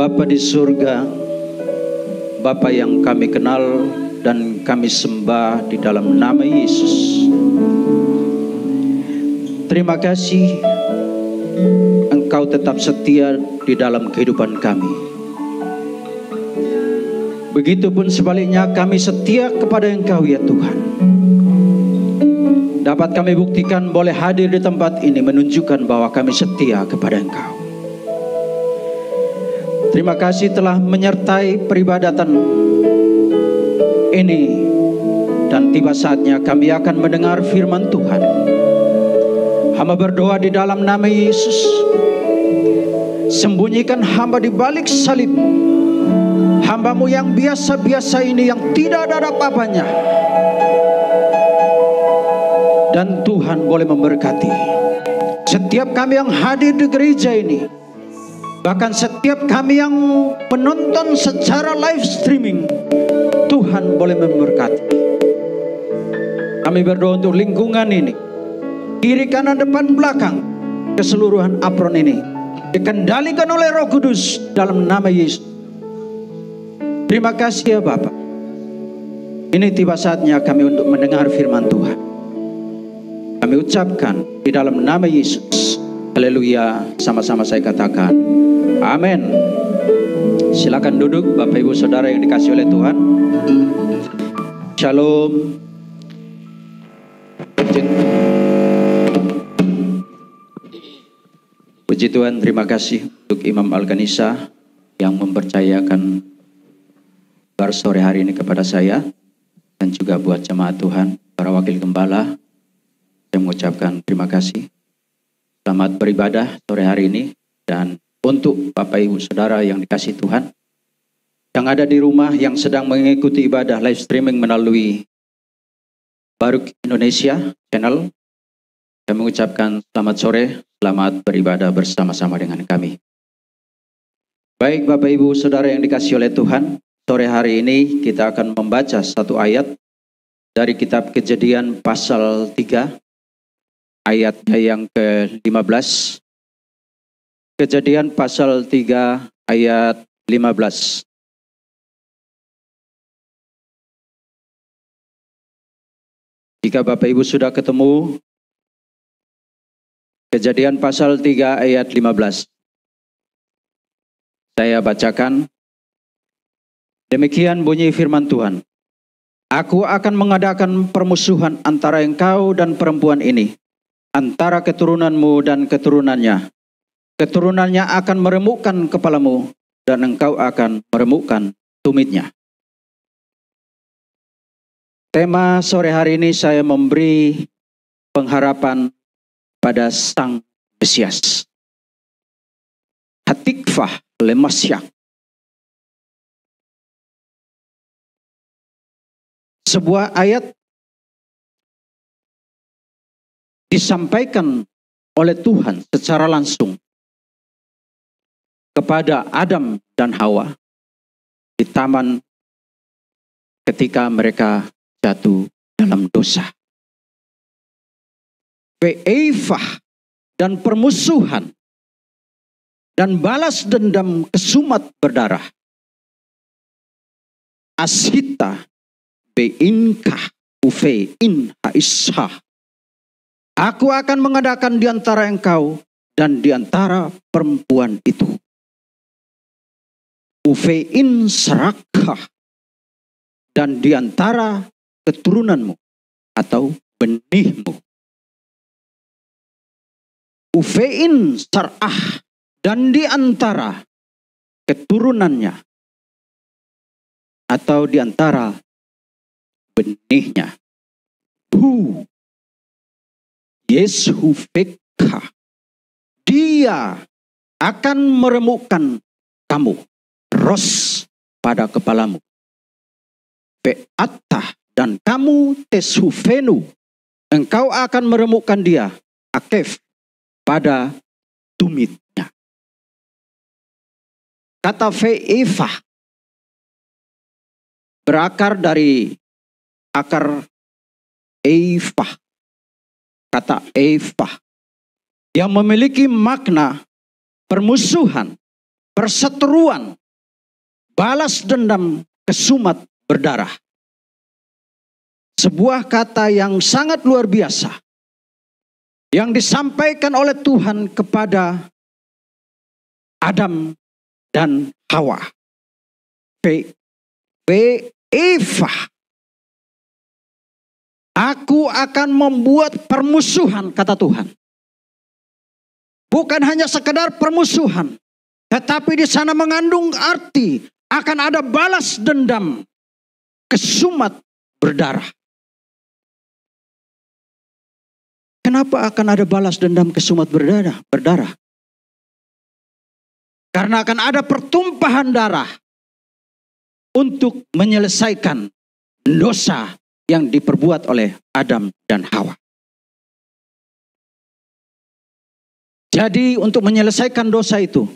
Bapa di surga, Bapa yang kami kenal dan kami sembah di dalam nama Yesus. Terima kasih Engkau tetap setia di dalam kehidupan kami. Begitupun sebaliknya kami setia kepada Engkau ya Tuhan. Dapat kami buktikan boleh hadir di tempat ini menunjukkan bahwa kami setia kepada Engkau. Terima kasih telah menyertai peribadatan ini. Dan tiba saatnya kami akan mendengar firman Tuhan. Hamba berdoa di dalam nama Yesus. Sembunyikan hamba di balik salib-Mu. Hamba-Mu yang biasa-biasa ini yang tidak ada apa-apanya. Dan Tuhan boleh memberkati setiap kami yang hadir di gereja ini. Bahkan setiap kami yang menonton secara live streaming. Tuhan boleh memberkati. Kami berdoa untuk lingkungan ini. Kiri, kanan, depan, belakang. Keseluruhan apron ini dikendalikan oleh Roh Kudus dalam nama Yesus. Terima kasih ya Bapak. Ini tiba saatnya kami untuk mendengar firman Tuhan. Kami ucapkan di dalam nama Yesus. Haleluya. Sama-sama saya katakan amin. Silakan duduk Bapak Ibu Saudara yang dikasihi oleh Tuhan. Shalom. Puji Tuhan, terima kasih untuk Imam Al-Kanisa yang mempercayakan bar sore hari ini kepada saya. Dan juga buat jemaat Tuhan, para wakil gembala, saya mengucapkan terima kasih. Selamat beribadah sore hari ini. Dan untuk Bapak Ibu Saudara yang dikasihi Tuhan, yang ada di rumah yang sedang mengikuti ibadah live streaming melalui Baruk Indonesia channel, saya mengucapkan selamat sore, selamat beribadah bersama-sama dengan kami. Baik Bapak Ibu Saudara yang dikasihi oleh Tuhan, sore hari ini kita akan membaca satu ayat dari kitab Kejadian pasal 3, ayatnya yang ke-15. Kejadian pasal 3 ayat 15. Jika Bapak Ibu sudah ketemu Kejadian pasal 3 ayat 15. Saya bacakan. Demikian bunyi firman Tuhan. Aku akan mengadakan permusuhan antara engkau dan perempuan ini, antara keturunanmu dan keturunannya. Keturunannya akan meremukkan kepalamu dan engkau akan meremukkan tumitnya. Tema sore hari ini saya memberi pengharapan pada Sang Mesias. Hatikvah lemasyak. Sebuah ayat disampaikan oleh Tuhan secara langsung kepada Adam dan Hawa di taman ketika mereka jatuh dalam dosa. Ve'eifah dan permusuhan dan balas dendam kesumat berdarah. Ashita be'inkah ufe'in ha'ishah. Aku akan mengadakan di antara engkau dan di antara perempuan itu. Ufe'in serakah. Dan di antara keturunanmu atau benihmu. Ufe'in sar'ah. Dan di antara keturunannya atau di antara benihnya. Hu Yesu fekha. Dia akan meremukkan kamu. Ros pada kepalamu. Be'attah dan kamu tesufenu. Engkau akan meremukkan dia. Akef pada tumitnya. Kata ve'ifah berakar dari akar eifah. Kata eifah yang memiliki makna permusuhan, perseteruan, balas dendam, kesumat berdarah. Sebuah kata yang sangat luar biasa yang disampaikan oleh Tuhan kepada Adam dan Hawa. Eva, aku akan membuat permusuhan, kata Tuhan. Bukan hanya sekedar permusuhan, tetapi di sana mengandung arti akan ada balas dendam, kesumat berdarah. Kenapa akan ada balas dendam, kesumat berdarah? Karena akan ada pertumpahan darah untuk menyelesaikan dosa yang diperbuat oleh Adam dan Hawa. Jadi untuk menyelesaikan dosa itu,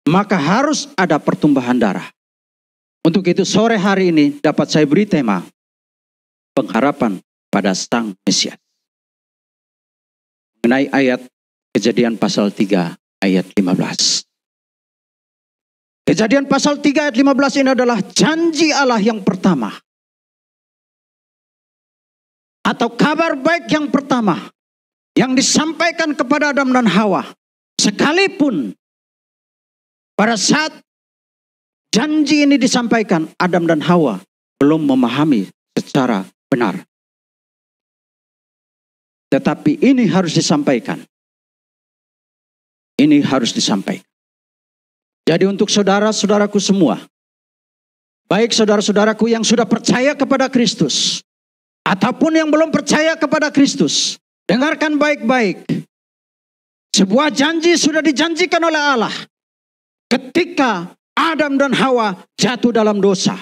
maka harus ada pertumpahan darah. Untuk itu sore hari ini dapat saya beri tema pengharapan pada Sang Mesias. Mengenai ayat Kejadian pasal 3 ayat 15. Kejadian pasal 3 ayat 15 ini adalah janji Allah yang pertama. Atau kabar baik yang pertama yang disampaikan kepada Adam dan Hawa. Sekalipun pada saat janji ini disampaikan, Adam dan Hawa belum memahami secara benar. Tetapi ini harus disampaikan. Ini harus disampaikan. Jadi untuk saudara-saudaraku semua, baik saudara-saudaraku yang sudah percaya kepada Kristus, ataupun yang belum percaya kepada Kristus, dengarkan baik-baik. Sebuah janji sudah dijanjikan oleh Allah ketika Adam dan Hawa jatuh dalam dosa.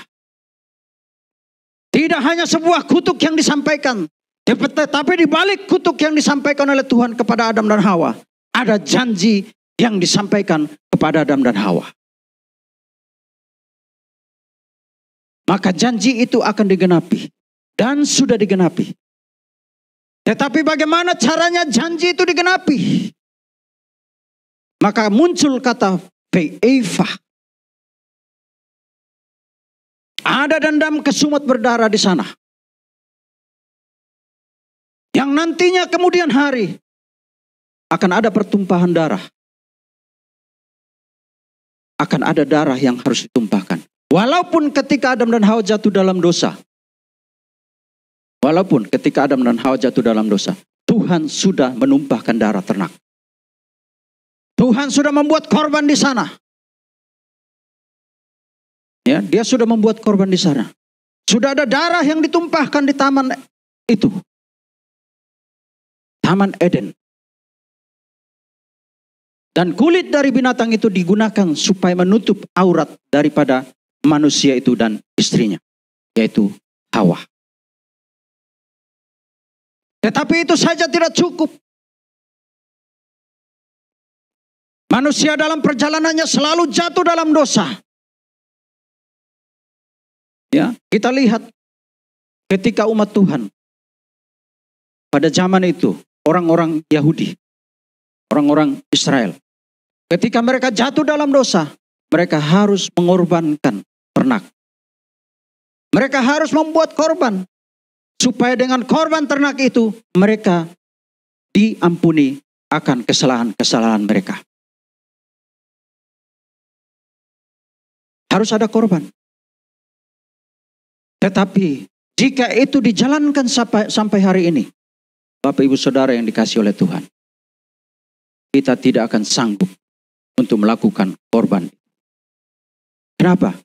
Tidak hanya sebuah kutuk yang disampaikan, tetapi di balik kutuk yang disampaikan oleh Tuhan kepada Adam dan Hawa, ada janji yang disampaikan kepada Adam dan Hawa. Maka janji itu akan digenapi dan sudah digenapi. Tetapi bagaimana caranya janji itu digenapi? Maka muncul kata Eva. Ada dendam, kesumat berdarah di sana. Yang nantinya kemudian hari akan ada pertumpahan darah. Akan ada darah yang harus ditumpahkan. Walaupun ketika Adam dan Hawa jatuh dalam dosa. Walaupun ketika Adam dan Hawa jatuh dalam dosa, Tuhan sudah menumpahkan darah ternak. Tuhan sudah membuat korban di sana. Ya, dia sudah membuat korban di sana. Sudah ada darah yang ditumpahkan di taman itu. Taman Eden. Dan kulit dari binatang itu digunakan supaya menutup aurat daripada manusia itu dan istrinya. Yaitu Hawa. Tetapi itu saja tidak cukup. Manusia dalam perjalanannya selalu jatuh dalam dosa. Ya, kita lihat ketika umat Tuhan pada zaman itu, orang-orang Yahudi, orang-orang Israel, ketika mereka jatuh dalam dosa, mereka harus mengorbankan ternak. Mereka harus membuat korban supaya dengan korban ternak itu mereka diampuni akan kesalahan-kesalahan mereka. Harus ada korban. Tetapi jika itu dijalankan sampai hari ini, Bapak Ibu Saudara yang dikasihi oleh Tuhan, kita tidak akan sanggup untuk melakukan korban. Kenapa?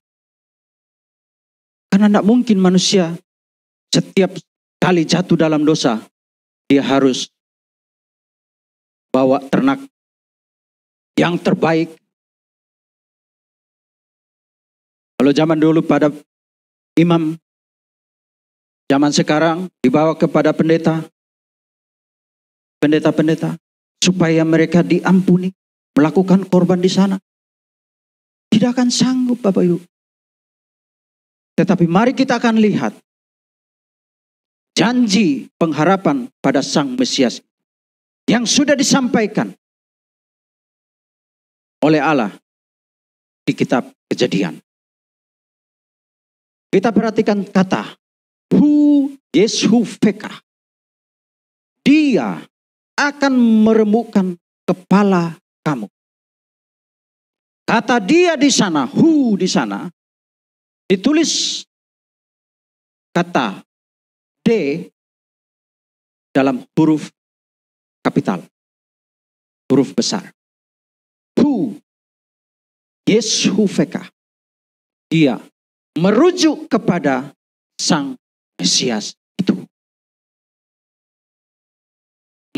Karena tidak mungkin manusia setiap kali jatuh dalam dosa, dia harus bawa ternak yang terbaik. Kalau zaman dulu pada imam, zaman sekarang dibawa kepada pendeta-pendeta, supaya mereka diampuni, melakukan korban di sana. Tidak akan sanggup Bapak Ibu. Tetapi mari kita akan lihat janji pengharapan pada Sang Mesias yang sudah disampaikan oleh Allah di kitab Kejadian. Kita perhatikan kata hu Yeshuveka. Dia akan meremukkan kepala kamu. Kata dia di sana, hu di sana, ditulis kata D dalam huruf kapital, huruf besar. Hu Yeshuveka. Dia merujuk kepada Sang Mesias itu.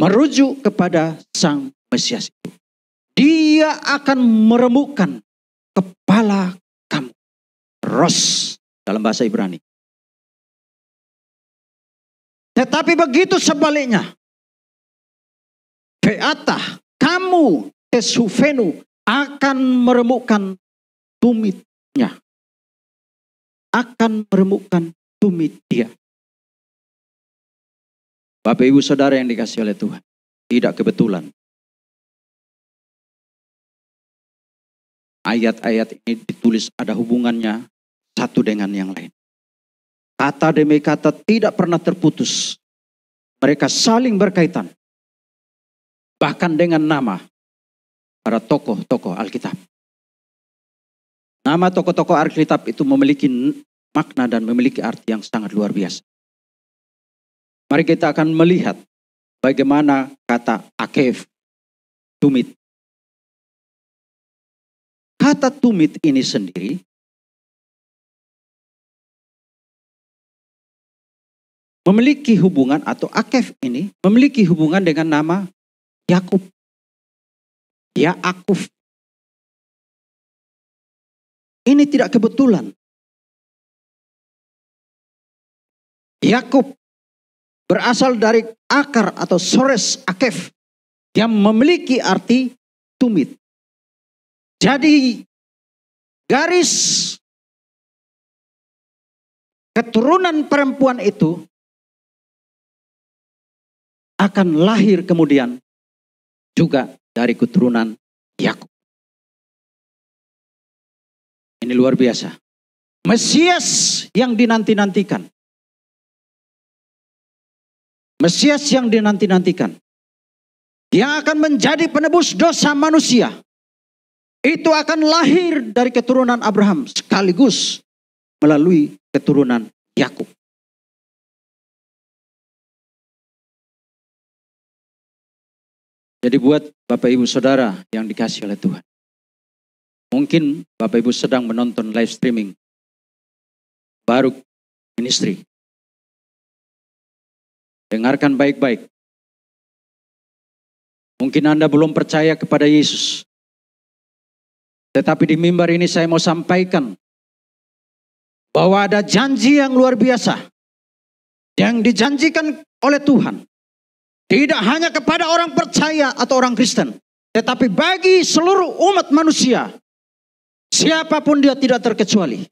Merujuk kepada Sang Mesias itu. Dia akan meremukkan kepala kamu. Ros dalam bahasa Ibrani. Tetapi begitu sebaliknya. Beata, kamu Tesufenu akan meremukkan tumitnya. Akan meremukkan tumit dia. Bapak Ibu Saudara yang dikasihi oleh Tuhan. Tidak kebetulan. Ayat-ayat ini ditulis ada hubungannya satu dengan yang lain. Kata demi kata tidak pernah terputus. Mereka saling berkaitan. Bahkan dengan nama para tokoh-tokoh Alkitab. Nama tokoh-tokoh Alkitab itu memiliki makna dan memiliki arti yang sangat luar biasa. Mari kita akan melihat bagaimana kata Akef, tumit. Kata tumit ini sendiri memiliki hubungan, atau Akef ini memiliki hubungan dengan nama Yakub. Yaakov. Ini tidak kebetulan. Yakub berasal dari akar atau sores Akef yang memiliki arti tumit. Jadi garis keturunan perempuan itu akan lahir kemudian juga dari keturunan Yakub. Ini luar biasa. Mesias yang dinanti-nantikan. Mesias yang dinanti-nantikan. Yang akan menjadi penebus dosa manusia. Itu akan lahir dari keturunan Abraham sekaligus melalui keturunan Yakub. Jadi buat Bapak Ibu Saudara yang dikasihi oleh Tuhan. Mungkin Bapak Ibu sedang menonton live streaming baru ministry. Dengarkan baik-baik. Mungkin Anda belum percaya kepada Yesus. Tetapi di mimbar ini saya mau sampaikan bahwa ada janji yang luar biasa yang dijanjikan oleh Tuhan. Tidak hanya kepada orang percaya atau orang Kristen, tetapi bagi seluruh umat manusia. Siapapun dia tidak terkecuali.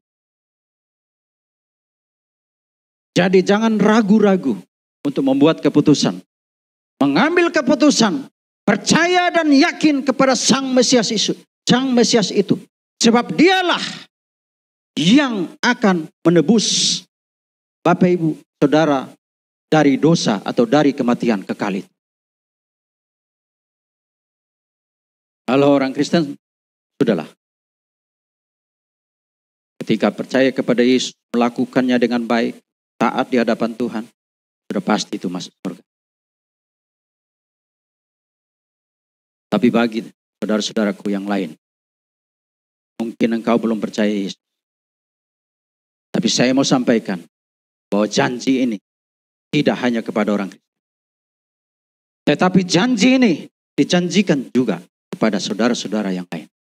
Jadi jangan ragu-ragu untuk membuat keputusan. Mengambil keputusan, percaya dan yakin kepada Sang Mesias itu. Sang Mesias itu. Sebab dialah yang akan menebus Bapak Ibu Saudara dari dosa atau dari kematian kekal itu. Kalau orang Kristen, sudahlah. Ketika percaya kepada Yesus, melakukannya dengan baik, taat di hadapan Tuhan, sudah pasti itu masuk surga. Tapi bagi saudara-saudaraku yang lain, mungkin engkau belum percaya Yesus. Tapi saya mau sampaikan bahwa janji ini tidak hanya kepada orang Kristen. Tetapi janji ini dijanjikan juga kepada saudara-saudara yang lain.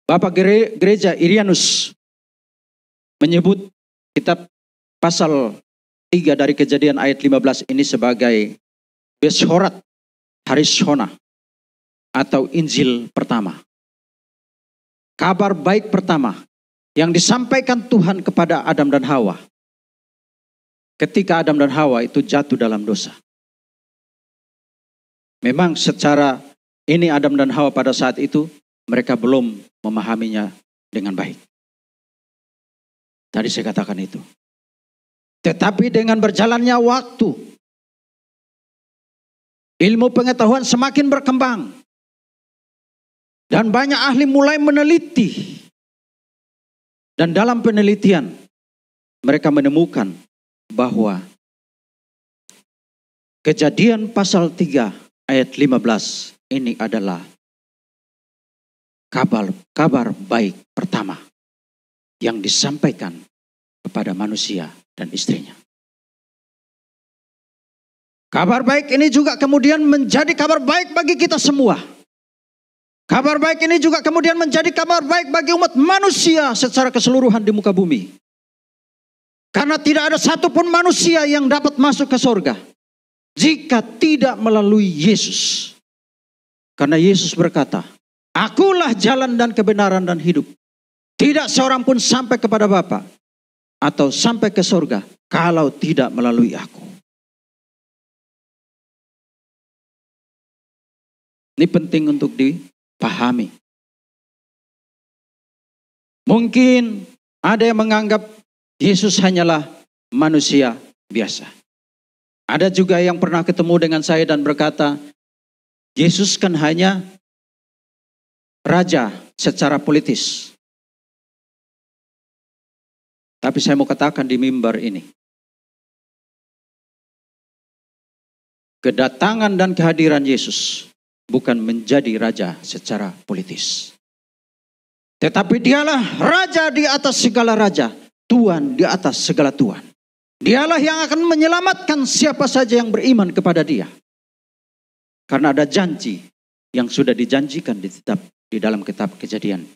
Bapak Gereja Irianus menyebut kitab pasal 3 dari Kejadian ayat 15 ini sebagai Beshorat Harishona atau Injil pertama. Kabar baik pertama yang disampaikan Tuhan kepada Adam dan Hawa. Ketika Adam dan Hawa itu jatuh dalam dosa. Memang secara ini Adam dan Hawa pada saat itu mereka belum memahaminya dengan baik. Tadi saya katakan itu. Tetapi dengan berjalannya waktu, ilmu pengetahuan semakin berkembang. Dan banyak ahli mulai meneliti. Dan dalam penelitian, mereka menemukan bahwa Kejadian pasal 3 ayat 15 ini adalah kabar baik pertama yang disampaikan kepada manusia dan istrinya. Kabar baik ini juga kemudian menjadi kabar baik bagi kita semua. Kabar baik ini juga kemudian menjadi kabar baik bagi umat manusia secara keseluruhan di muka bumi. Karena tidak ada satupun manusia yang dapat masuk ke surga jika tidak melalui Yesus. Karena Yesus berkata, "Akulah jalan dan kebenaran dan hidup. Tidak seorang pun sampai kepada Bapa atau sampai ke surga kalau tidak melalui aku." Ini penting untuk dipahami. Mungkin ada yang menganggap Yesus hanyalah manusia biasa. Ada juga yang pernah ketemu dengan saya dan berkata, Yesus kan hanya raja secara politis. Tapi saya mau katakan di mimbar ini, kedatangan dan kehadiran Yesus bukan menjadi raja secara politis. Tetapi dialah raja di atas segala raja, Tuhan di atas segala Tuhan. Dialah yang akan menyelamatkan siapa saja yang beriman kepada Dia. Karena ada janji yang sudah dijanjikan di dalam kitab Kejadian.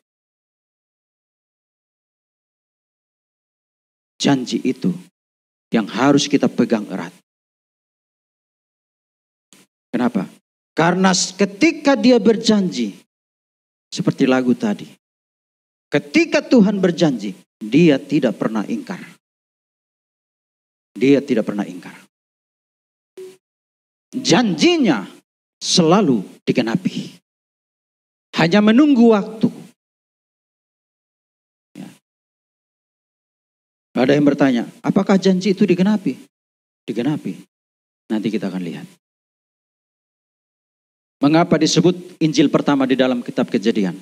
Janji itu yang harus kita pegang erat. Kenapa? Karena ketika Dia berjanji, seperti lagu tadi, ketika Tuhan berjanji, Dia tidak pernah ingkar. Dia tidak pernah ingkar. Janjinya selalu digenapi. Hanya menunggu waktu. Ya. Ada yang bertanya, apakah janji itu digenapi? Digenapi. Nanti kita akan lihat. Mengapa disebut Injil pertama di dalam kitab Kejadian?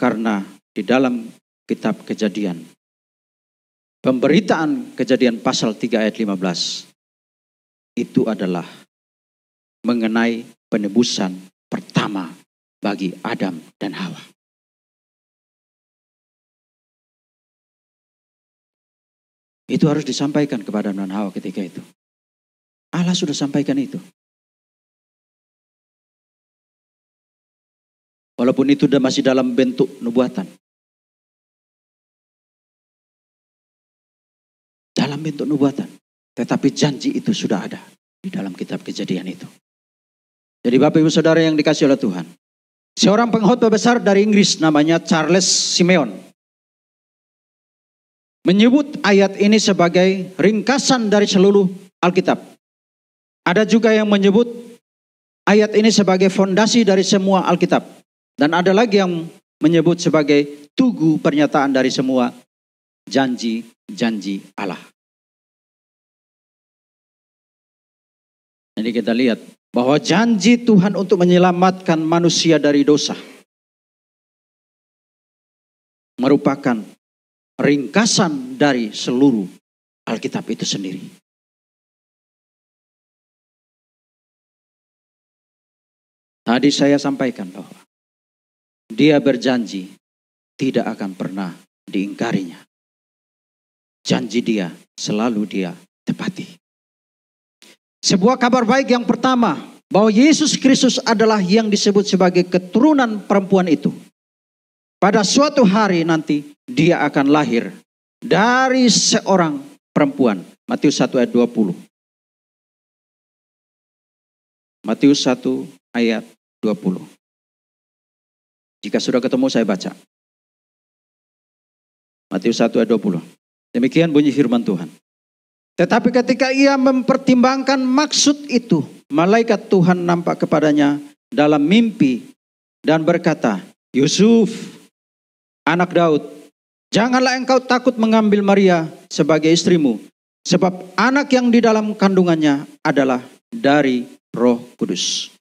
Karena di dalam kitab Kejadian, pemberitaan Kejadian pasal 3 ayat 15 itu adalah mengenai penebusan pertama bagi Adam dan Hawa. Itu harus disampaikan kepada Adam dan Hawa ketika itu. Allah sudah sampaikan itu. Walaupun itu masih dalam bentuk nubuatan. Dalam bentuk nubuatan. Tetapi janji itu sudah ada di dalam kitab Kejadian itu. Jadi Bapak Ibu Saudara yang dikasihi oleh Tuhan. Seorang pengkhotbah besar dari Inggris namanya Charles Simeon menyebut ayat ini sebagai ringkasan dari seluruh Alkitab. Ada juga yang menyebut ayat ini sebagai fondasi dari semua Alkitab. Dan ada lagi yang menyebut sebagai tugu pernyataan dari semua janji-janji Allah. Jadi kita lihat bahwa janji Tuhan untuk menyelamatkan manusia dari dosa merupakan ringkasan dari seluruh Alkitab itu sendiri. Tadi saya sampaikan bahwa Dia berjanji tidak akan pernah diingkarinya. Janji Dia selalu Dia tepati. Sebuah kabar baik yang pertama, bahwa Yesus Kristus adalah yang disebut sebagai keturunan perempuan itu. Pada suatu hari nanti Dia akan lahir dari seorang perempuan. Matius 1 ayat 20. Matius 1 ayat 20. Jika sudah ketemu saya baca. Matius 1 ayat 20. Demikian bunyi firman Tuhan. Tetapi ketika ia mempertimbangkan maksud itu, malaikat Tuhan nampak kepadanya dalam mimpi dan berkata, Yusuf, anak Daud, janganlah engkau takut mengambil Maria sebagai istrimu, sebab anak yang di dalam kandungannya adalah dari Roh Kudus.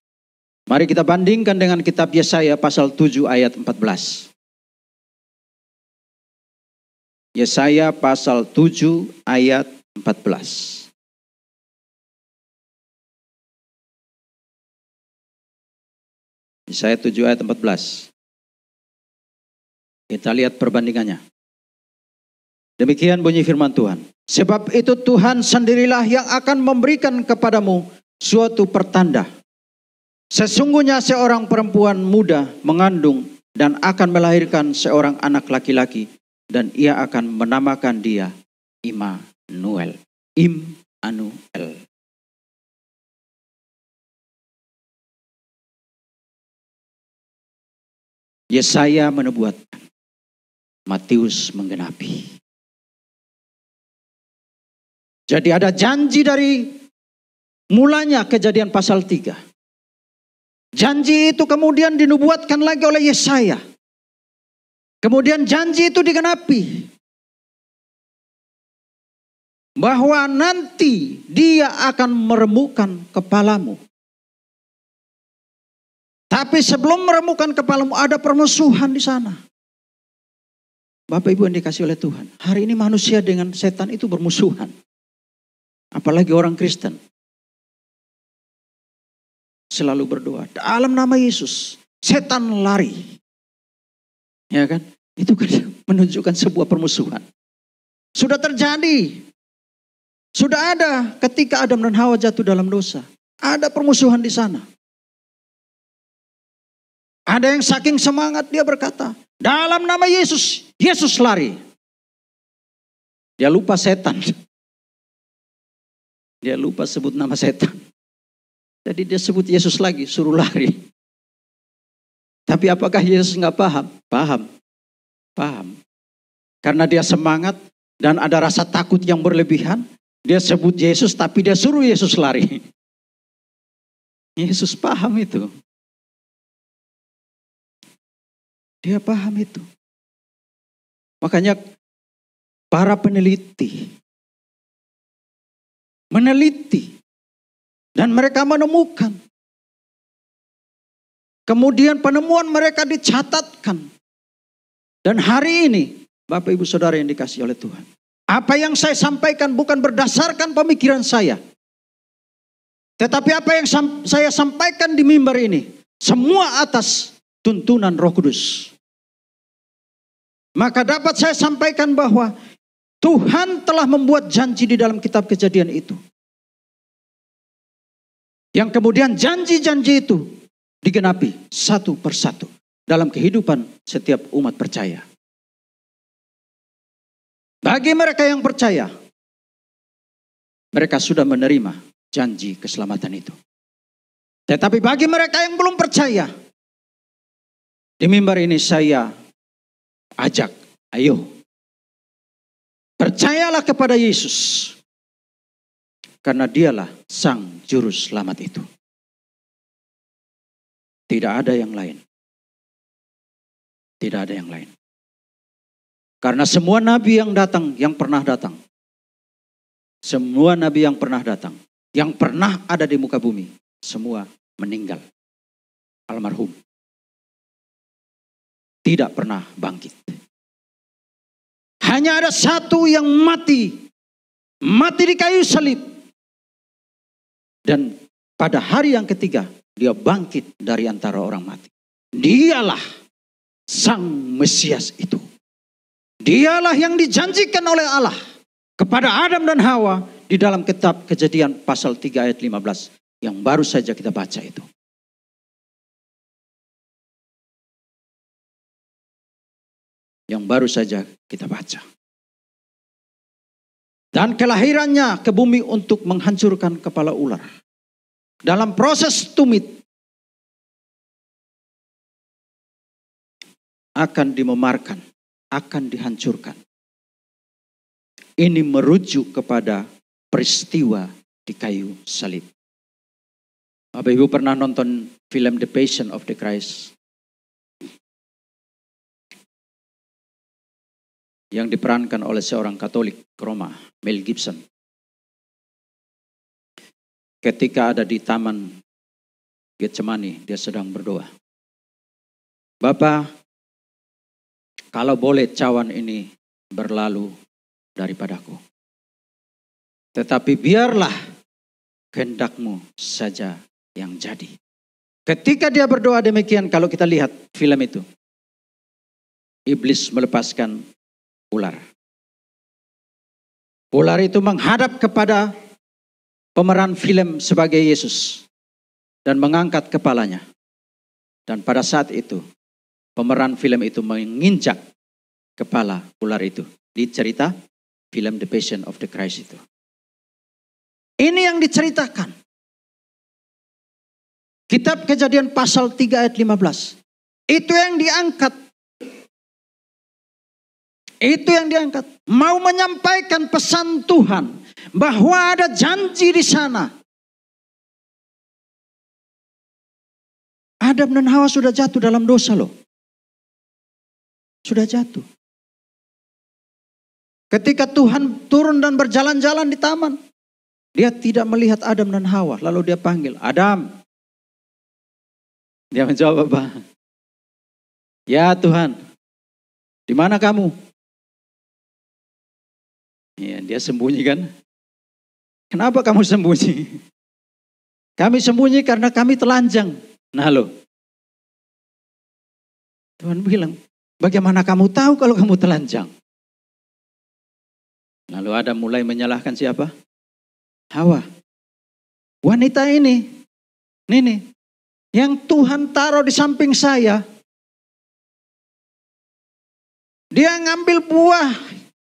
Mari kita bandingkan dengan kitab Yesaya pasal 7 ayat 14. Yesaya pasal 7 ayat 14. Yesaya 7 ayat 14. Kita lihat perbandingannya. Demikian bunyi firman Tuhan. Sebab itu Tuhan sendirilah yang akan memberikan kepadamu suatu pertanda. Sesungguhnya seorang perempuan muda mengandung dan akan melahirkan seorang anak laki-laki. Dan ia akan menamakan dia Immanuel. Immanuel. Yesaya menubuatkan, Matius menggenapi. Jadi ada janji dari mulanya Kejadian pasal 3. Janji itu kemudian dinubuatkan lagi oleh Yesaya. Kemudian janji itu digenapi. Bahwa nanti dia akan meremukkan kepalamu. Tapi sebelum meremukkan kepalamu ada permusuhan di sana. Bapak Ibu yang dikasih oleh Tuhan. Hari ini manusia dengan setan itu bermusuhan. Apalagi orang Kristen. Selalu berdoa. Dalam nama Yesus. Setan lari. Ya kan? Itu kan menunjukkan sebuah permusuhan. Sudah terjadi. Sudah ada ketika Adam dan Hawa jatuh dalam dosa. Ada permusuhan di sana. Ada yang saking semangat dia berkata, dalam nama Yesus, Yesus lari. Dia lupa setan. Dia lupa sebut nama setan. Jadi dia sebut Yesus lagi, suruh lari. Tapi apakah Yesus nggak paham? Paham. Paham. Karena dia semangat dan ada rasa takut yang berlebihan. Dia sebut Yesus tapi dia suruh Yesus lari. Yesus paham itu. Dia paham itu. Makanya para peneliti meneliti dan mereka menemukan. Kemudian penemuan mereka dicatatkan. Dan hari ini, Bapak Ibu Saudara yang dikasihi oleh Tuhan. Apa yang saya sampaikan bukan berdasarkan pemikiran saya. Tetapi apa yang saya sampaikan di mimbar ini. Semua atas tuntunan Roh Kudus. Maka dapat saya sampaikan bahwa Tuhan telah membuat janji di dalam kitab Kejadian itu. Yang kemudian janji-janji itu digenapi satu persatu dalam kehidupan setiap umat percaya. Bagi mereka yang percaya, mereka sudah menerima janji keselamatan itu. Tetapi bagi mereka yang belum percaya, di mimbar ini saya ajak, ayo percayalah kepada Yesus. Karena dialah sang juru selamat itu. Tidak ada yang lain. Tidak ada yang lain. Karena semua nabi yang datang, yang pernah datang. Semua nabi yang pernah datang. Yang pernah ada di muka bumi. Semua meninggal. Almarhum. Tidak pernah bangkit. Hanya ada satu yang mati. Mati di kayu salib. Dan pada hari yang ketiga, dia bangkit dari antara orang mati. Dialah sang Mesias itu. Dialah yang dijanjikan oleh Allah kepada Adam dan Hawa di dalam kitab Kejadian pasal 3 ayat 15 yang baru saja kita baca itu. Yang baru saja kita baca. Dan kelahirannya ke bumi untuk menghancurkan kepala ular. Dalam proses tumit akan dimemarkan, akan dihancurkan. Ini merujuk kepada peristiwa di kayu salib. Bapak Ibu pernah nonton film The Passion of the Christ? yang diperankan oleh seorang Katolik Roma, Mel Gibson. Ketika ada di taman Getsemani, dia sedang berdoa. Bapa, kalau boleh cawan ini berlalu daripadaku. Tetapi biarlah kehendak-Mu saja yang jadi. Ketika dia berdoa demikian, kalau kita lihat film itu, iblis melepaskan ular. Ular itu menghadap kepada pemeran film sebagai Yesus dan mengangkat kepalanya. Dan pada saat itu, pemeran film itu menginjak kepala ular itu. Di cerita film The Passion of the Christ itu. Ini yang diceritakan. Kitab Kejadian pasal 3 ayat 15. Itu yang diangkat. Itu yang diangkat. Mau menyampaikan pesan Tuhan bahwa ada janji di sana. Adam dan Hawa sudah jatuh dalam dosa loh. Sudah jatuh. Ketika Tuhan turun dan berjalan-jalan di taman, dia tidak melihat Adam dan Hawa. Lalu dia panggil, Adam. Dia menjawab apa? Ya Tuhan, di mana kamu? Ya, dia sembunyi kan? Kenapa kamu sembunyi? Kami sembunyi karena kami telanjang. Nah loh. Tuhan bilang, bagaimana kamu tahu kalau kamu telanjang? Lalu Adam mulai menyalahkan siapa? Hawa. Wanita ini yang Tuhan taruh di samping saya. Dia ngambil buah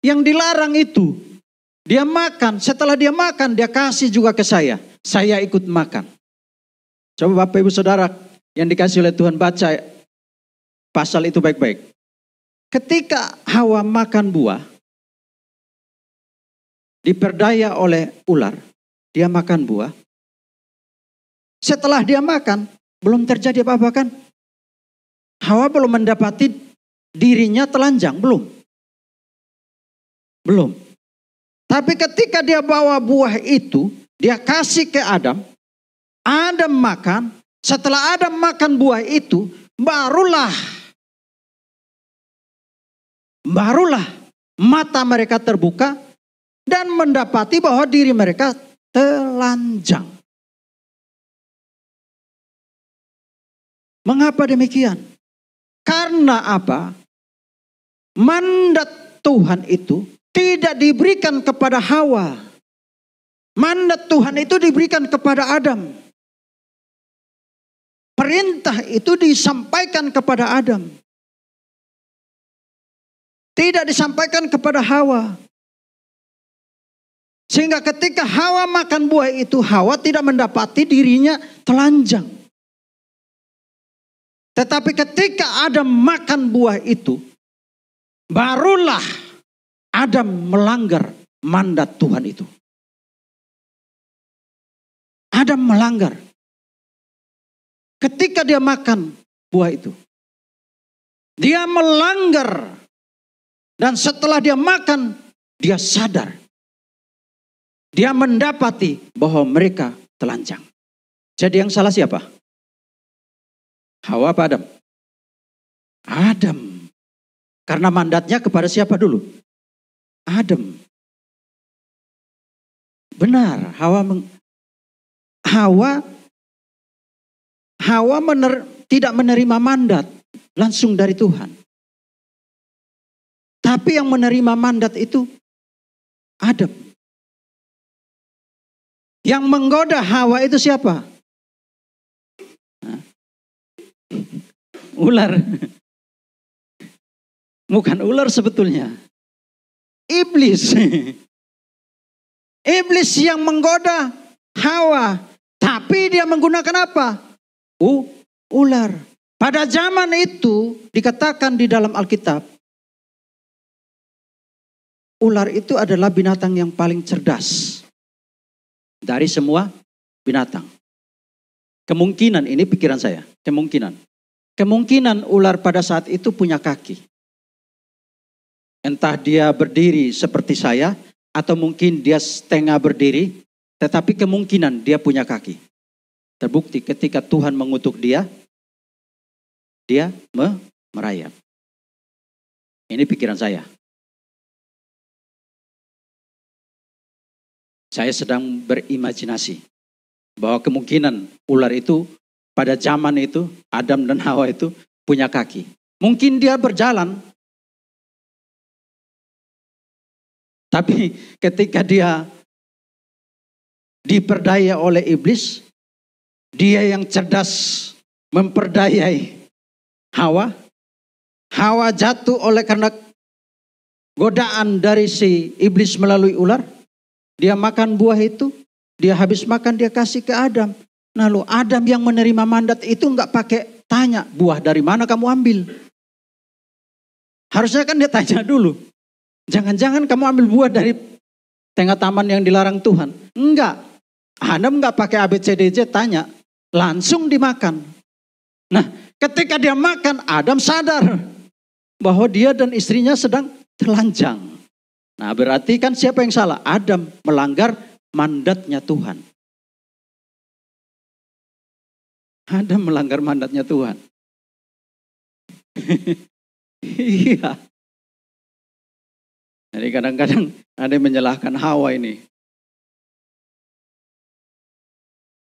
yang dilarang itu. Dia makan, setelah dia makan dia kasih juga ke saya. Saya ikut makan. Coba Bapak Ibu Saudara yang dikasih oleh Tuhan baca pasal itu baik-baik. Ketika Hawa makan buah, diperdaya oleh ular, dia makan buah. Setelah dia makan, belum terjadi apa-apa kan? Hawa belum mendapati dirinya telanjang, belum. Belum. Tapi ketika dia bawa buah itu, dia kasih ke Adam. Adam makan. Setelah Adam makan buah itu, barulah mata mereka terbuka dan mendapati bahwa diri mereka telanjang. Mengapa demikian? Karena apa? Mandat Tuhan itu tidak diberikan kepada Hawa. Mandat Tuhan itu diberikan kepada Adam. Perintah itu disampaikan kepada Adam. Tidak disampaikan kepada Hawa. Sehingga ketika Hawa makan buah itu, Hawa tidak mendapati dirinya telanjang. Tetapi ketika Adam makan buah itu, barulah Adam melanggar mandat Tuhan itu. Adam melanggar. Ketika dia makan buah itu, dia melanggar. Dan setelah dia makan, dia sadar. Dia mendapati bahwa mereka telanjang. Jadi yang salah siapa? Hawa apa Adam? Adam. Karena mandatnya kepada siapa dulu? Adam. Benar, Hawa tidak menerima mandat langsung dari Tuhan. Tapi yang menerima mandat itu Adam. Yang menggoda Hawa itu siapa? Ular. Bukan ular sebetulnya. Iblis. Iblis yang menggoda Hawa. Tapi dia menggunakan apa? Ular. Pada zaman itu dikatakan di dalam Alkitab. Ular itu adalah binatang yang paling cerdas. Dari semua binatang. Kemungkinan, ini pikiran saya. Kemungkinan ular pada saat itu punya kaki. Entah dia berdiri seperti saya, atau mungkin dia setengah berdiri, tetapi kemungkinan dia punya kaki. Terbukti ketika Tuhan mengutuk dia merayap. Ini pikiran saya. Saya sedang berimajinasi bahwa kemungkinan ular itu pada zaman itu, Adam dan Hawa itu punya kaki. Mungkin dia berjalan, tapi ketika dia diperdaya oleh iblis, dia yang cerdas memperdayai Hawa. Hawa jatuh oleh karena godaan dari si iblis melalui ular. Dia makan buah itu, dia habis makan dia kasih ke Adam. Lalu Adam yang menerima mandat itu enggak pakai tanya, buah dari mana kamu ambil? Harusnya kan dia tanya dulu. Jangan-jangan kamu ambil buah dari tengah taman yang dilarang Tuhan. Enggak. Adam enggak pakai ABCDJ tanya, langsung dimakan. Nah, ketika dia makan, Adam sadar bahwa dia dan istrinya sedang telanjang. Nah, berarti kan siapa yang salah? Adam melanggar mandatnya Tuhan. Adam melanggar mandatnya Tuhan. Iya. Jadi kadang-kadang ada yang menyalahkan Hawa ini.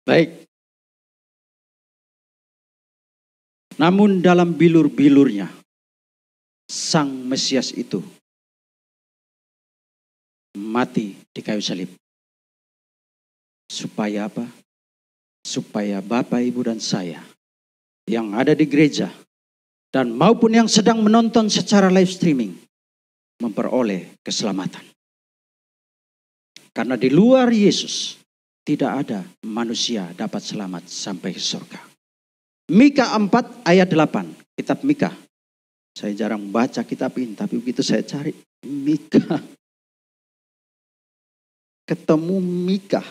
Baik. Namun dalam bilur-bilurnya, Sang Mesias itu mati di kayu salib. Supaya apa? Supaya Bapak, Ibu, dan saya yang ada di gereja dan maupun yang sedang menonton secara live streaming memperoleh keselamatan. Karena di luar Yesus tidak ada manusia dapat selamat sampai ke surga. Mika 4 ayat 8, kitab Mika. Saya jarang baca kitab ini, tapi begitu saya cari Mika, ketemu Mika.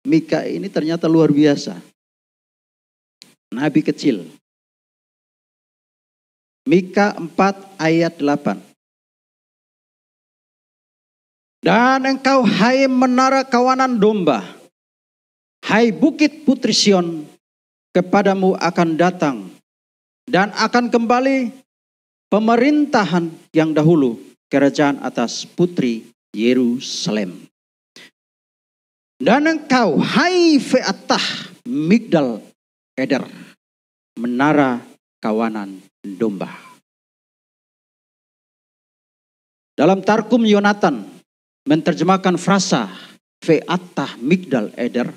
Mika ini ternyata luar biasa. Nabi kecil. Mika 4 ayat 8. Dan engkau hai menara kawanan domba, hai bukit putri Sion, kepadamu akan datang dan akan kembali pemerintahan yang dahulu, kerajaan atas putri Yerusalem. Dan engkau hai Featah Migdal Eder, menara kawanan domba. Dalam Targum Yonatan menerjemahkan frasa Featah Migdal Eder,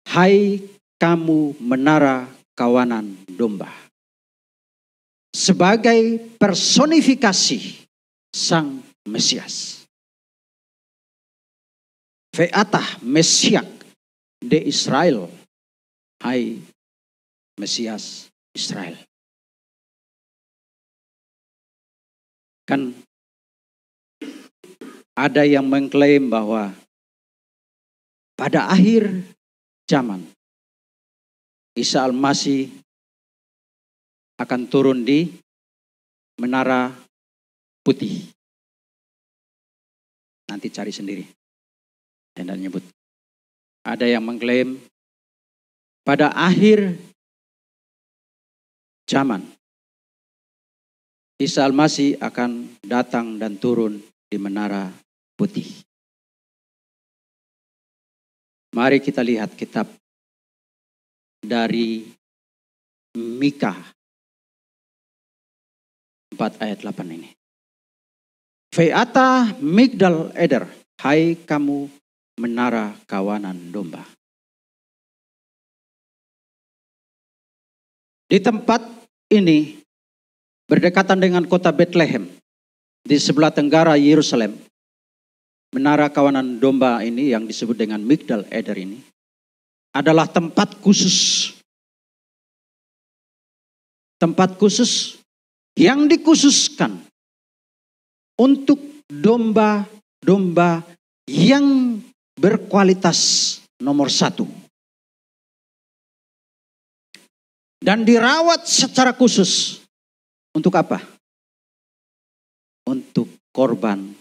hai kamu menara kawanan domba, sebagai personifikasi Sang Mesias. Featah Mesiak de Israel, hai Mesias Israel. Kan ada yang mengklaim bahwa pada akhir zaman Isa Al-Masih akan turun di menara putih. Nanti cari sendiri. Saya tidak nyebut. Ada yang mengklaim pada akhir zaman Isa Al-Masih akan datang dan turun di menara putih. Mari kita lihat kitab dari Mika 4 ayat 8 ini. Featah Migdal Eder, hai kamu menara kawanan domba. Di tempat ini berdekatan dengan kota Bethlehem, di sebelah tenggara Yerusalem, menara kawanan domba ini yang disebut dengan Migdal Eder ini adalah tempat khusus. Tempat khusus yang dikhususkan untuk domba-domba yang berkualitas nomor 1. Dan dirawat secara khusus. Untuk apa? untuk korban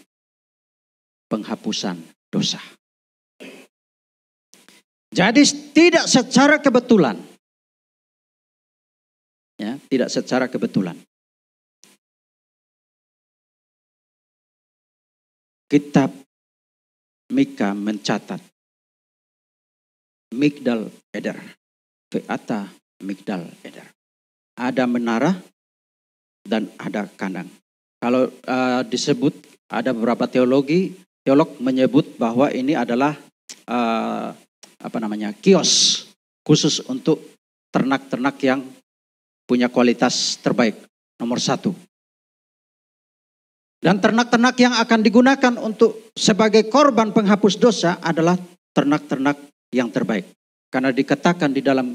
penghapusan dosa. Jadi tidak secara kebetulan. Ya, tidak secara kebetulan. Kitab Mika mencatat Migdal Eder, Veata Migdal Eder. Ada menara dan ada kandang. Kalau disebut, ada beberapa teolog menyebut bahwa ini adalah kios khusus untuk ternak-ternak yang punya kualitas terbaik, nomor 1. Dan ternak-ternak yang akan digunakan untuk sebagai korban penghapus dosa adalah ternak-ternak yang terbaik. Karena dikatakan di dalam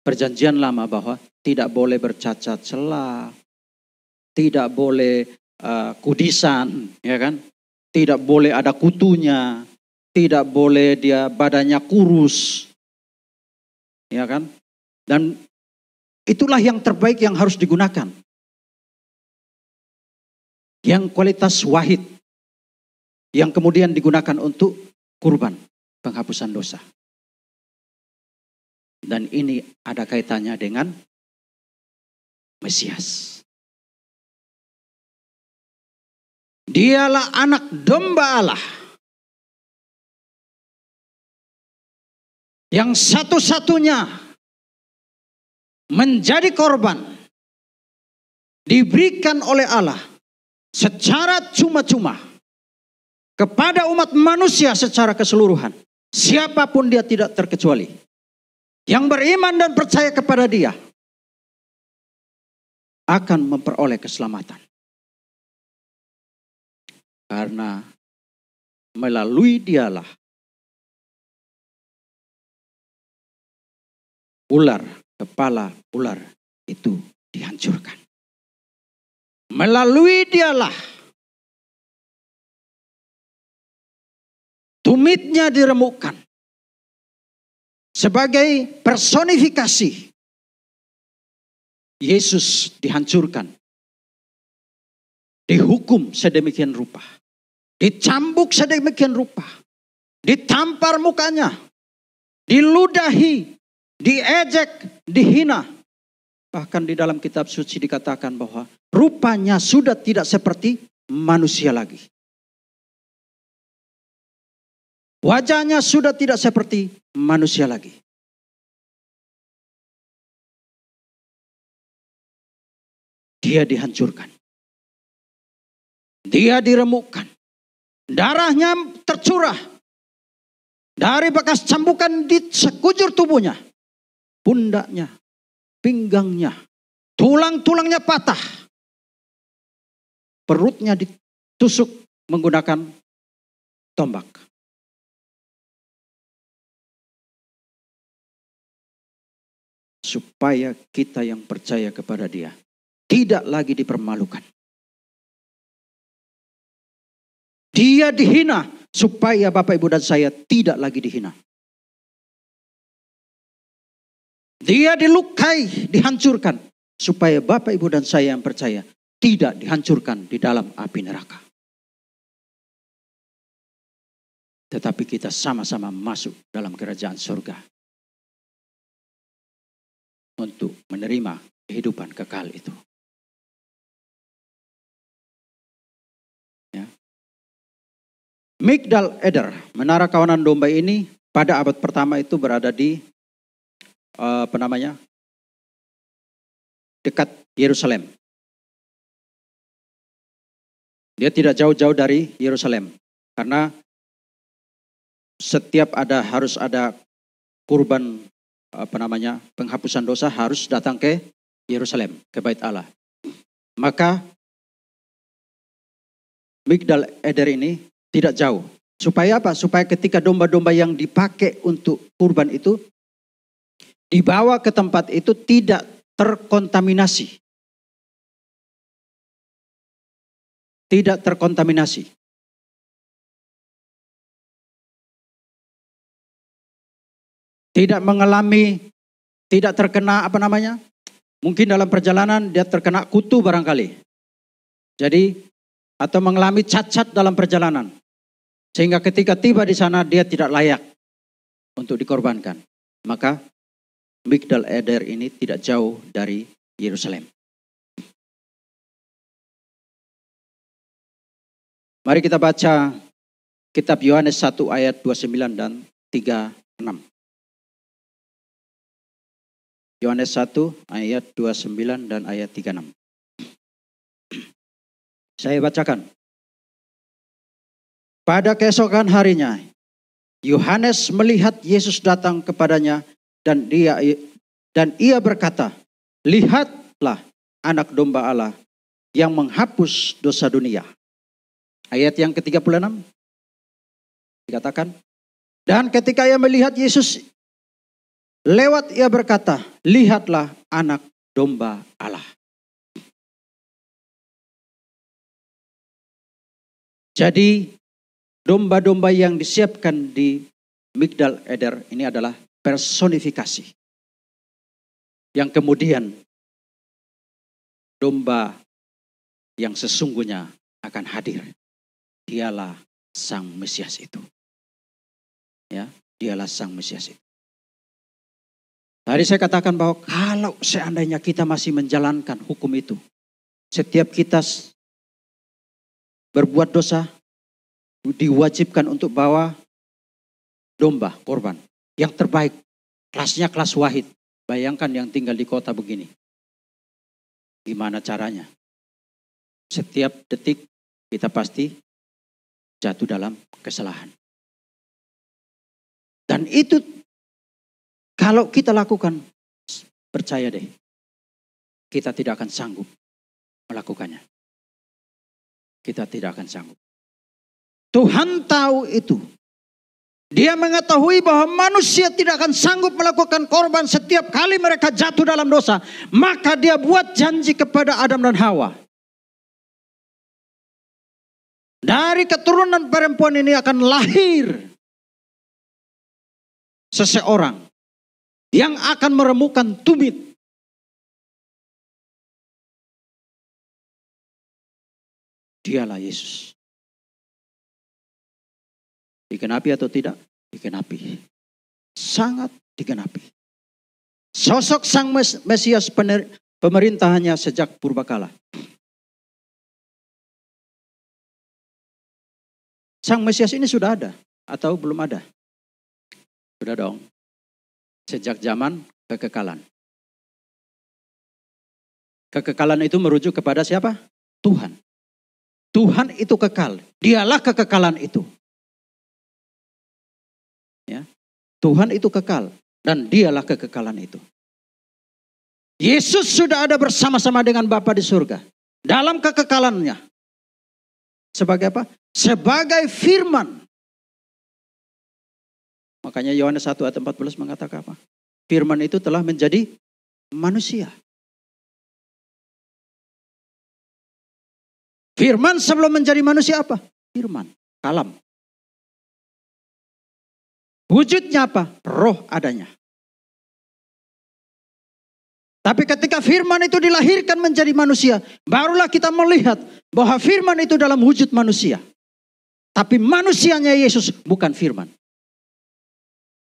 perjanjian lama bahwa tidak boleh bercacat celah, tidak boleh kudisan, ya kan? Tidak boleh ada kutunya, tidak boleh dia badannya kurus, ya kan? Dan itulah yang terbaik yang harus digunakan. Yang kualitas wahid, yang kemudian digunakan untuk kurban penghapusan dosa. Dan ini ada kaitannya dengan Mesias. Dialah anak domba Allah yang satu-satunya menjadi korban diberikan oleh Allah secara cuma-cuma kepada umat manusia secara keseluruhan. Siapapun dia tidak terkecuali. Yang beriman dan percaya kepada dia akan memperoleh keselamatan. Karena melalui dialah kepala ular itu dihancurkan. Melalui dialah tumitnya diremukkan. Sebagai personifikasi, Yesus dihancurkan. Dihukum sedemikian rupa. Dicambuk sedemikian rupa. Ditampar mukanya. Diludahi. Diejek. Dihina. Bahkan di dalam kitab suci dikatakan bahwa rupanya sudah tidak seperti manusia lagi. Wajahnya sudah tidak seperti manusia lagi. Dia dihancurkan. Dia diremukkan. Darahnya tercurah. Dari bekas cambukan di sekujur tubuhnya. Pundaknya, pinggangnya, tulang-tulangnya patah. Perutnya ditusuk menggunakan tombak. Supaya kita yang percaya kepada dia tidak lagi dipermalukan. Dia dihina supaya Bapak Ibu dan saya tidak lagi dihina. Dia dilukai, dihancurkan supaya Bapak Ibu dan saya yang percaya tidak dihancurkan di dalam api neraka. Tetapi kita sama-sama masuk dalam kerajaan surga untuk menerima kehidupan kekal itu. Ya. Migdal Eder, menara kawanan domba ini pada abad pertama itu berada di dekat Yerusalem. Dia tidak jauh-jauh dari Yerusalem karena setiap harus ada kurban penghapusan dosa harus datang ke Yerusalem, ke Bait Allah. Maka Migdal Eder ini tidak jauh. Supaya apa? Supaya ketika domba-domba yang dipakai untuk kurban itu dibawa ke tempat itu tidak terkontaminasi. Tidak terkontaminasi. Tidak mengalami, tidak terkena mungkin dalam perjalanan dia terkena kutu barangkali. Jadi atau mengalami cacat dalam perjalanan. Sehingga ketika tiba di sana dia tidak layak untuk dikorbankan. Maka Migdal Eder ini tidak jauh dari Yerusalem. Mari kita baca kitab Yohanes 1 ayat 29 dan 36. Yohanes 1 ayat 29 dan ayat 36. Saya bacakan. Pada keesokan harinya, Yohanes melihat Yesus datang kepadanya dan ia berkata, "Lihatlah anak domba Allah yang menghapus dosa dunia." Ayat yang ke-36 dikatakan, dan ketika ia melihat Yesus lewat, ia berkata, "Lihatlah anak domba Allah." Jadi domba-domba yang disiapkan di Migdal Eder ini adalah personifikasi. Yang kemudian domba yang sesungguhnya akan hadir. Dialah Sang Mesias itu. Ya, dialah Sang Mesias itu. Tadi saya katakan bahwa kalau seandainya kita masih menjalankan hukum itu, setiap kita berbuat dosa, diwajibkan untuk bawa domba, korban. Yang terbaik, kelasnya kelas wahid. Bayangkan yang tinggal di kota begini. Gimana caranya? Setiap detik kita pasti jatuh dalam kesalahan. Dan itu kalau kita lakukan, percaya deh, kita tidak akan sanggup melakukannya. Kita tidak akan sanggup. Tuhan tahu itu. Dia mengetahui bahwa manusia tidak akan sanggup melakukan korban setiap kali mereka jatuh dalam dosa. Maka dia buat janji kepada Adam dan Hawa. Dari keturunan perempuan ini akan lahir seseorang yang akan meremukan tumit. Dialah Yesus. Digenapi atau tidak? Digenapi. Sangat digenapi. Sosok Sang Mesias pemerintahannya sejak purbakala. Sang Mesias ini sudah ada atau belum ada? Sudah dong. Sejak zaman kekekalan. Kekekalan itu merujuk kepada siapa? Tuhan. Tuhan itu kekal. Dialah kekekalan itu. Ya. Tuhan itu kekal dan dialah kekekalan itu. Yesus sudah ada bersama-sama dengan Bapa di surga. Dalam kekekalannya. Sebagai apa? Sebagai firman. Makanya Yohanes 1 ayat 14 mengatakan apa? Firman itu telah menjadi manusia. Firman sebelum menjadi manusia apa? Firman, kalam. Wujudnya apa? Roh adanya. Tapi ketika firman itu dilahirkan menjadi manusia, barulah kita melihat bahwa firman itu dalam wujud manusia. Tapi manusianya Yesus bukan firman.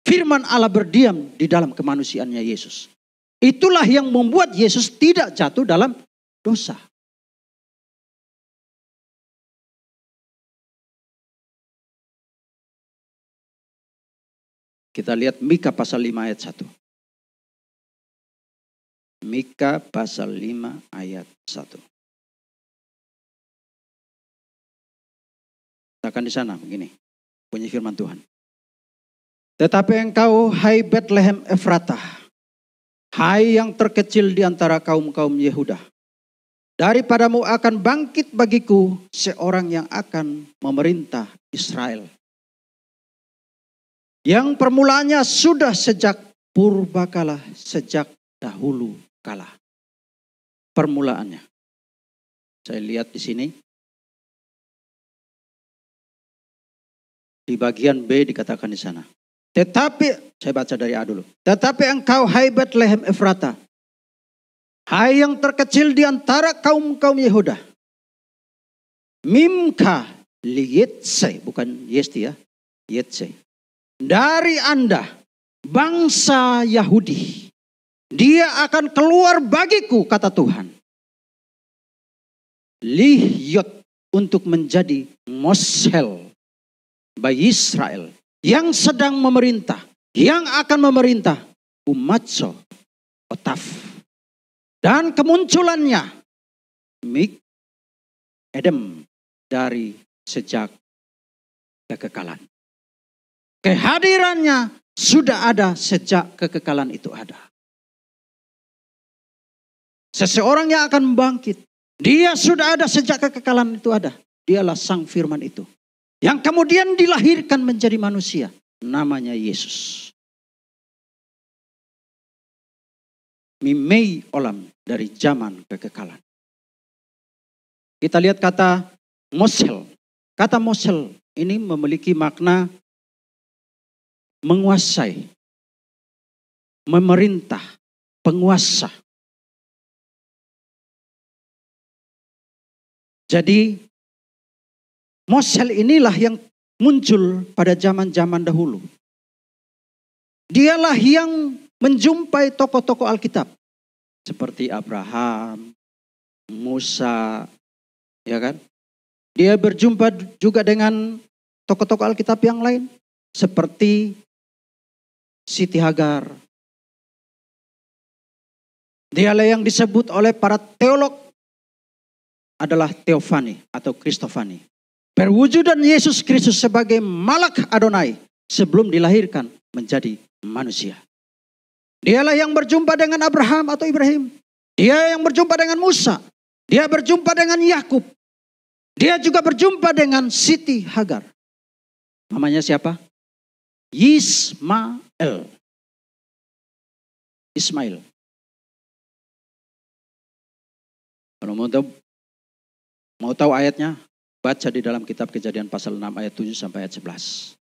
Firman Allah berdiam di dalam kemanusiaannya Yesus. Itulah yang membuat Yesus tidak jatuh dalam dosa. Kita lihat Mika pasal 5 ayat 1. Mika pasal 5 ayat 1. Katakan di sana begini. Bunyi firman Tuhan. Tetapi engkau, hai Betlehem Efratah, hai yang terkecil di antara kaum-kaum Yehuda, daripadamu akan bangkit bagiku seorang yang akan memerintah Israel. Yang permulaannya sudah sejak purbakala, sejak dahulu kala. Permulaannya. Saya lihat di sini. Di bagian B dikatakan di sana. Tetapi, saya baca dari A dulu. Tetapi engkau, hai Betlehem Efratah, hai yang terkecil di antara kaum-kaum Yehuda, Mimka liyetse, bukan yesti ya, yetse. Dari Anda, bangsa Yahudi, dia akan keluar bagiku, kata Tuhan. Lihyot, untuk menjadi moshel bagi Israel yang sedang memerintah, yang akan memerintah umatso otaf. Dan kemunculannya mik edem, dari sejak kekekalan. Kehadirannya sudah ada sejak kekekalan itu ada. Seseorang yang akan bangkit, dia sudah ada sejak kekekalan itu ada. Dialah Sang Firman itu, yang kemudian dilahirkan menjadi manusia. Namanya Yesus. Mimei olam, dari zaman kekekalan. Kita lihat kata moshel. Kata moshel ini memiliki makna menguasai, memerintah, penguasa. Jadi moshel inilah yang muncul pada zaman-zaman dahulu. Dialah yang menjumpai tokoh-tokoh Alkitab. Seperti Abraham, Musa, ya kan? Dia berjumpa juga dengan tokoh-tokoh Alkitab yang lain. Seperti Siti Hagar. Dialah yang disebut oleh para teolog adalah Teofani atau Kristofani. Perwujudan Yesus Kristus sebagai Malak Adonai sebelum dilahirkan menjadi manusia. Dialah yang berjumpa dengan Abraham atau Ibrahim. Dia yang berjumpa dengan Musa. Dia berjumpa dengan Yakub. Dia juga berjumpa dengan Siti Hagar. Namanya siapa? Ismail. Ismail. Kalau mau tahu ayatnya, baca di dalam kitab Kejadian pasal 6 ayat 7 sampai ayat 11.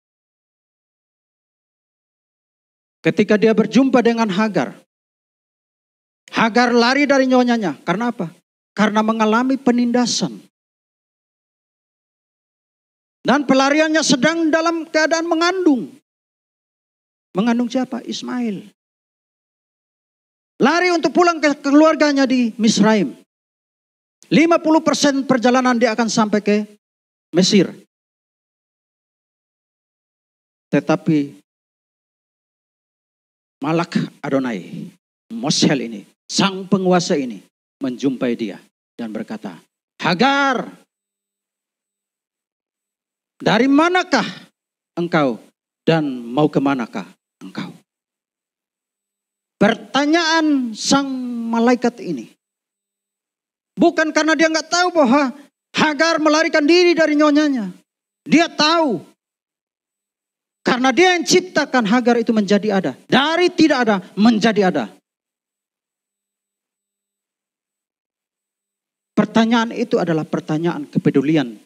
Ketika dia berjumpa dengan Hagar, Hagar lari dari nyonyanya. Karena apa? Karena mengalami penindasan. Dan pelariannya sedang dalam keadaan mengandung. Mengandung siapa? Ismail. Lari untuk pulang ke keluarganya di Misraim. 50% perjalanan dia akan sampai ke Mesir. Tetapi Malak Adonai, moshel ini, sang penguasa ini menjumpai dia dan berkata, Hagar, dari manakah engkau dan mau kemanakah engkau? Pertanyaan sang malaikat ini. Bukan karena dia nggak tahu bahwa Hagar melarikan diri dari nyonyanya. Dia tahu. Karena dia yang ciptakan Hagar itu menjadi ada. Dari tidak ada menjadi ada. Pertanyaan itu adalah pertanyaan kepedulian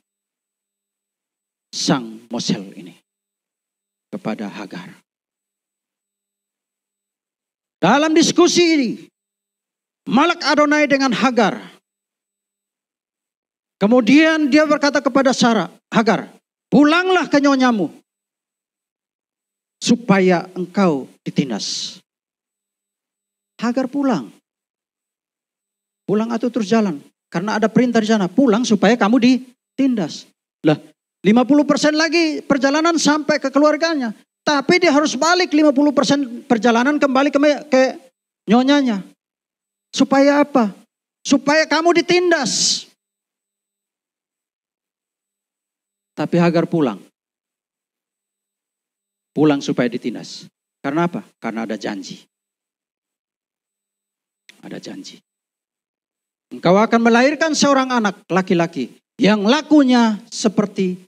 sang moshel ini kepada Hagar. Dalam diskusi ini, Malak Adonai dengan Hagar. Kemudian dia berkata kepada Sarah, Hagar, pulanglah ke nyonyamu supaya engkau ditindas. Hagar pulang. Pulang atau terus jalan. Karena ada perintah di sana, pulang supaya kamu ditindas. Lah, 50% lagi perjalanan sampai ke keluarganya. Tapi dia harus balik 50% perjalanan kembali ke nyonyanya. Supaya apa? Supaya kamu ditindas. Tapi Hagar pulang. Pulang supaya ditindas. Karena apa? Karena ada janji. Ada janji. Engkau akan melahirkan seorang anak laki-laki yang lakunya seperti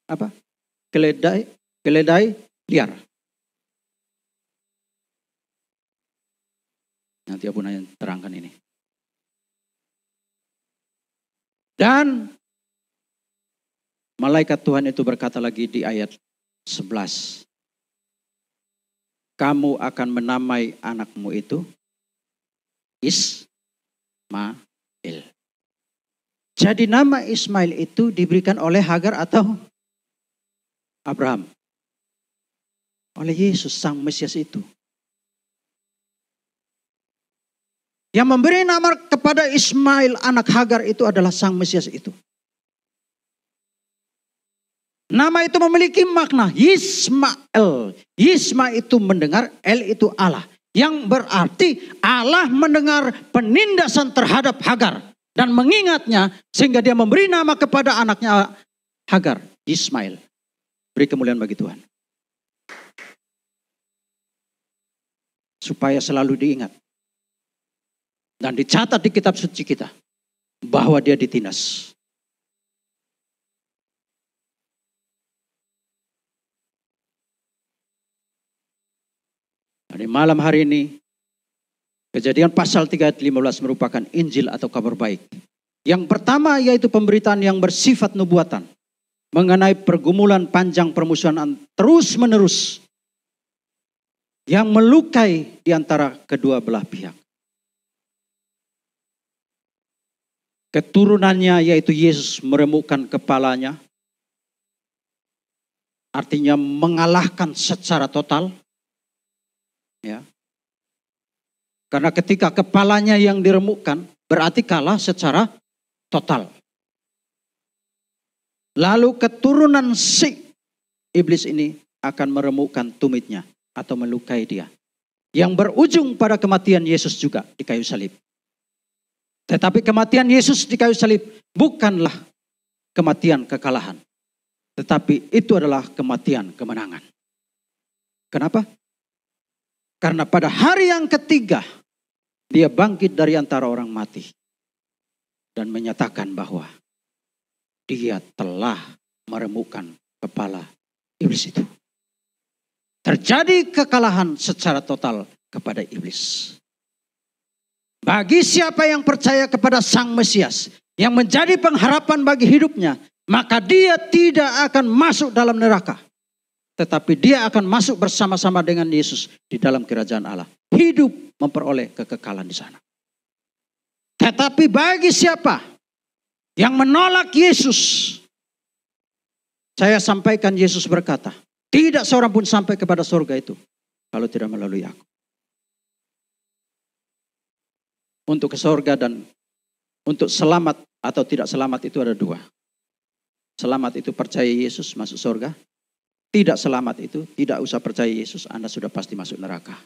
apa? Keledai liar. Nanti Abu Naya terangkan ini. Dan malaikat Tuhan itu berkata lagi di ayat 11. Kamu akan menamai anakmu itu Ismail. Jadi nama Ismail itu diberikan oleh Hagar atau Abraham? Oleh Yesus, Sang Mesias itu. Yang memberi nama kepada Ismail anak Hagar itu adalah Sang Mesias itu. Nama itu memiliki makna Yismael. Yisma itu mendengar, El itu Allah. Yang berarti Allah mendengar penindasan terhadap Hagar. Dan mengingatnya sehingga dia memberi nama kepada anaknya Hagar, Ismail. Beri kemuliaan bagi Tuhan. Supaya selalu diingat. Dan dicatat di kitab suci kita. Bahwa dia ditindas. Di malam hari ini. Kejadian pasal 3 ayat 15 merupakan Injil atau kabar baik. Yang pertama yaitu pemberitaan yang bersifat nubuatan. Mengenai pergumulan panjang permusuhan terus menerus. Yang melukai di antara kedua belah pihak. Keturunannya yaitu Yesus meremukkan kepalanya. Artinya mengalahkan secara total. Ya. Karena ketika kepalanya yang diremukkan, berarti kalah secara total. Lalu keturunan si iblis ini akan meremukkan tumitnya atau melukai dia. Yang berujung pada kematian Yesus juga di kayu salib. Tetapi kematian Yesus di kayu salib bukanlah kematian kekalahan. Tetapi itu adalah kematian kemenangan. Kenapa? Karena pada hari yang ketiga, dia bangkit dari antara orang mati. Dan menyatakan bahwa dia telah meremukkan kepala iblis itu. Terjadi kekalahan secara total kepada iblis. Bagi siapa yang percaya kepada Sang Mesias, yang menjadi pengharapan bagi hidupnya, maka dia tidak akan masuk dalam neraka. Tetapi dia akan masuk bersama-sama dengan Yesus di dalam kerajaan Allah. Hidup memperoleh kekekalan di sana. Tetapi bagi siapa yang menolak Yesus, saya sampaikan Yesus berkata, tidak seorang pun sampai kepada surga itu kalau tidak melalui aku. Untuk ke surga dan untuk selamat atau tidak selamat itu ada dua. Selamat itu percaya Yesus masuk surga. Tidak selamat itu tidak usah percaya Yesus, Anda sudah pasti masuk neraka.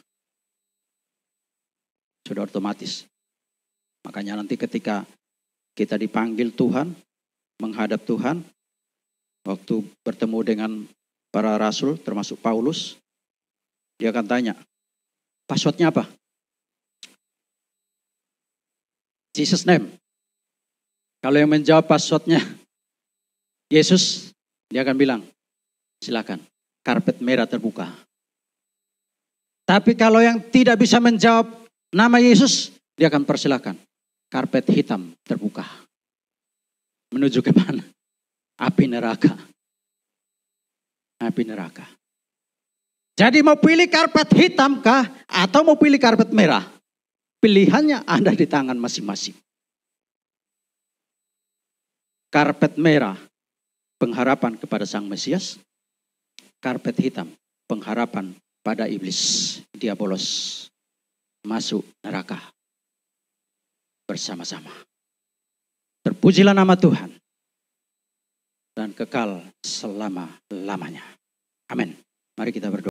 Sudah otomatis. Makanya nanti ketika kita dipanggil Tuhan, menghadap Tuhan, waktu bertemu dengan para rasul termasuk Paulus, dia akan tanya, passwordnya apa? Jesus name. Kalau yang menjawab passwordnya Yesus, dia akan bilang, silakan, karpet merah terbuka. Tapi kalau yang tidak bisa menjawab nama Yesus, dia akan persilakan, karpet hitam terbuka. Menuju ke mana? Api neraka. Api neraka. Jadi mau pilih karpet hitam kah atau mau pilih karpet merah? Pilihannya ada di tangan masing-masing. Karpet merah, pengharapan kepada Sang Mesias. Karpet hitam, pengharapan pada iblis, diabolos, masuk neraka bersama-sama. Terpujilah nama Tuhan dan kekal selama-lamanya. Amin. Mari kita berdoa.